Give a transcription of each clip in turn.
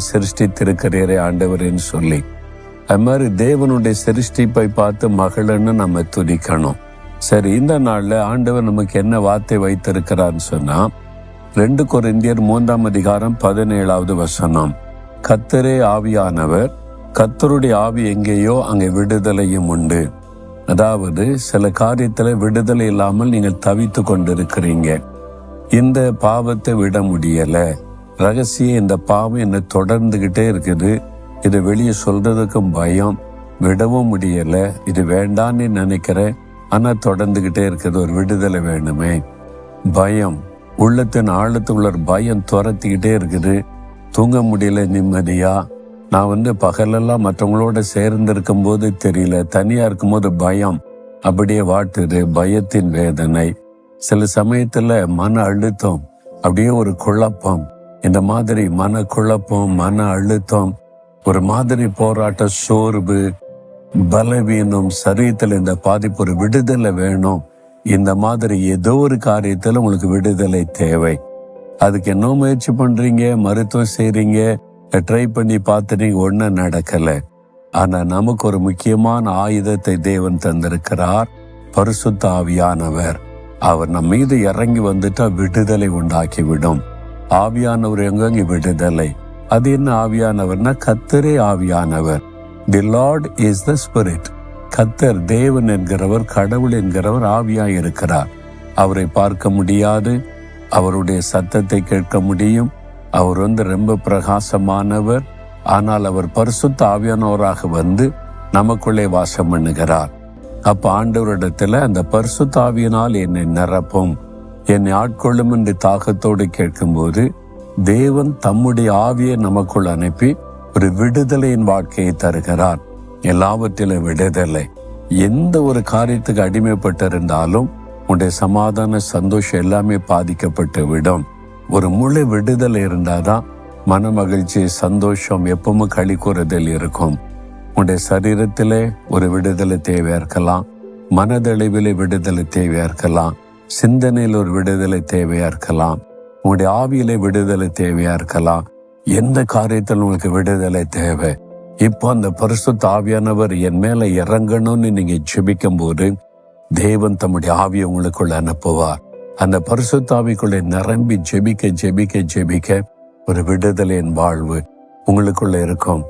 சிருஷ்டித்திருக்கிறீரே ஆண்டவரேன்னு சொல்லி, அது மாதிரி தேவனுடைய சிருஷ்டிப்பை பார்த்து மகளன்னு நம்ம துதிக்கணும். சரி, இந்த நாள்ல ஆண்டவர் நமக்கு என்ன வார்த்தை வைத்திருக்கிறான்னு சொன்னா, 2 கொரிந்தியர் 3:17 கர்த்தரே ஆவியானவர், கர்த்தருடைய ஆவி எங்கேயோ அங்கே விடுதலையும் உண்டு. அதாவது சில காரியத்துல விடுதலை இல்லாமல் நீங்கள் தவித்து கொண்டிருக்கிறீங்க. இந்த பாவத்தை விட முடியல, ரகசிய இந்த பாவம் என்ன தொடர்ந்துகிட்டே இருக்குது, இது வெளியே சொல்றதுக்கும் பயம், விடவும் முடியல, இது வேண்டான்னு நினைக்கிறேன், ஆனா தொடர்ந்துகிட்டே இருக்குது, ஒரு விடுதலை வேணுமே. பயம், உள்ளத்தின் ஆழத்துக்குள்ள ஒரு பயம் துரத்திக்கிட்டே இருக்குது, தூங்க முடியல நிம்மதியா. நான் பகலெல்லாம் மற்றவங்களோட சேர்ந்து இருக்கும் போது தெரியல, தனியா இருக்கும்போது பயம் அப்படியே வாட்டுது, பயத்தின் வேதனை. சில சமயத்துல மன அழுத்தம், அப்படியே ஒரு குழப்பம், இந்த மாதிரி மன குழப்பம், மன அழுத்தம், ஒரு மாதிரி போராட்டம், சோர்வு, பலவீனம், சரீரத்தில் இந்த பாதிப்பு, ஒரு விடுதலை வேணும். இந்த மாதிரி ஏதோ ஒரு காரியத்துல உங்களுக்கு விடுதலை தேவை. அதுக்கு என்ன முயற்சி பண்றீங்க, மருத்துவம் செய்றீங்க, ட்ரை பண்ணி பார்த்துட்டீங்க, ஒன்னும் நடக்கல. ஆனா நமக்கு ஒரு முக்கியமான ஆயுதத்தை தேவன் தந்திருக்கிறார், பரிசுத்த ஆவியானவர். அவர் நம்ம மீது இறங்கி வந்துட்டா விடுதலை உண்டாக்கி விடும். ஆவியானவர் எங்க விடுதலை. அது என்ன ஆவியானவர்னா, கர்த்தரே ஆவியானவர். தி லார்ட் இஸ் த ஸ்பிரிட். கர்த்தர், தேவன் என்கிறவர், கடவுள் என்கிறவர் ஆவியாய் இருக்கிறார். அவரை பார்க்க முடியாது, அவருடைய சத்தத்தை கேட்க முடியும். அவர் ரொம்ப பிரகாசமானவர். ஆனால் அவர் பரிசுத்த ஆவியானவராக வந்து நமக்குள்ளே வாசம் பண்ணுகிறார். அப்ப ஆண்டவரிடத்துல அந்த பரிசுத்த ஆவியினால் என்னை நிரப்பும், என்னை ஆட்கொள்ளும் என்று தாகத்தோடு கேட்கும்போது தேவன் தம்முடைய ஆவியை நமக்குள் அனுப்பி ஒரு விடுதலையின் வாழ்க்கையை தருகிறார். எல்லாவற்றிலும் விடுதலை. எந்த ஒரு காரியத்துக்கு அடிமைப்பட்டிருந்தாலும் உன்னுடைய சமாதான, சந்தோஷம் எல்லாமே பாதிக்கப்பட்டு விடும். ஒரு முழு விடுதலை இருந்தாதான் மன மகிழ்ச்சி, சந்தோஷம், எப்பவும் களி கூறுதல் இருக்கும். உன்னுடைய சரீரத்திலே ஒரு விடுதலை தேவையா இருக்கலாம், மனதளவிலே விடுதலை தேவையா இருக்கலாம், சிந்தனையில் ஒரு விடுதலை தேவையா இருக்கலாம், உங்களுடைய ஆவியிலே விடுதலை தேவையா இருக்கலாம். எந்த காரியத்தில் உங்களுக்கு விடுதலை தேவை, இப்போ அந்த பரிசுத்த ஆவியானவர் என் மேல இறங்கணும்னு நீங்க ஜெபிக்கும் போது தேவன் தம்முடைய ஆவியை உங்களுக்குள்ள அனுப்புவார். அந்த பரிசுத்த ஆவிக்குள்ளே நிரம்பி ஜெபிக்க ஜெபிக்க ஜெபிக்க ஒரு விடுதலையின் வாழ்வு உங்களுக்குள்ள இருக்கும்.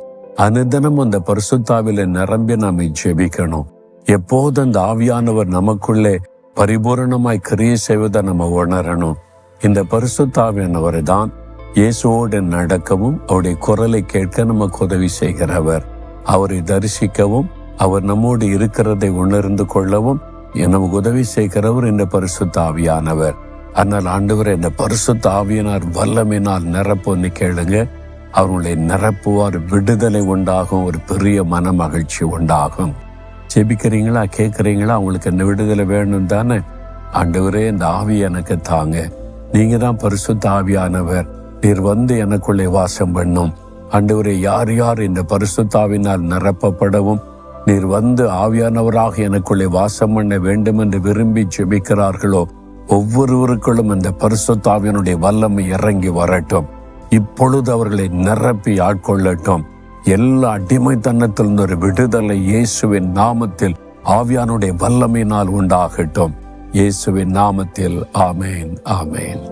அனுதினம் அந்த பரிசுத்தாவில நிரம்பி நாம ஜெபிக்கணும். எப்போது அந்த ஆவியானவர் நமக்குள்ளே பரிபூரணமாய் கிரியை செய்வதை நம்ம உணரணும். இந்த பரிசுத்தாவியானவர் தான் இயேசுவோடு நடக்கவும் அவருடைய குரலை கேட்க நமக்கு உதவி செய்கிறவர். அவரை தரிசிக்கவும் அவர் நம்மோடு இருக்கிறதை உணர்ந்து கொள்ளவும் நமக்கு உதவி செய்கிறவர் இந்த பரிசுத்த ஆவியானவர். ஆனால் ஆண்டவர் இந்த பரிசுத்த ஆவியினார் வல்லமையினால் நிரப்புன்னு கேளுங்க, அவர்களுடைய நிரப்புவார். விடுதலை உண்டாகும், ஒரு பெரிய மன மகிழ்ச்சி உண்டாகும். ஜெபிக்கிறீங்களா, கேட்குறீங்களா? அவங்களுக்கு இந்த விடுதலை வேணும் தானே? ஆண்டவரே, இந்த ஆவி எனக்கு தாங்க, நீங்க தான் பரிசுத்த ஆவியானவர், நீர் வந்து எனக்குள்ளே வாசம் பண்ணும். ஆண்டவரே, யார் யார் இந்த பரிசுத்த ஆவியினால் நிரப்பப்படவும் நீர் வந்து ஆவியானவராக எனக்குள்ளே வாசம் பண்ண வேண்டும் என்று விரும்பி ஜெபிக்கிறார்களோ ஒவ்வொருவருக்குள்ளும் இந்த பரிசுத்த ஆவியினுடைய வல்லமை இறங்கி வரட்டும். இப்பொழுது அவர்களை நிரப்பி ஆட்கொள்ளட்டும். எல்லா அடிமைத்தனத்திலிருந்து ஒரு விடுதலை இயேசுவின் நாமத்தில் ஆவியானுடைய வல்லமையினால் உண்டாகட்டும். இயேசுவின் நாமத்தில் ஆமேன், ஆமேன்.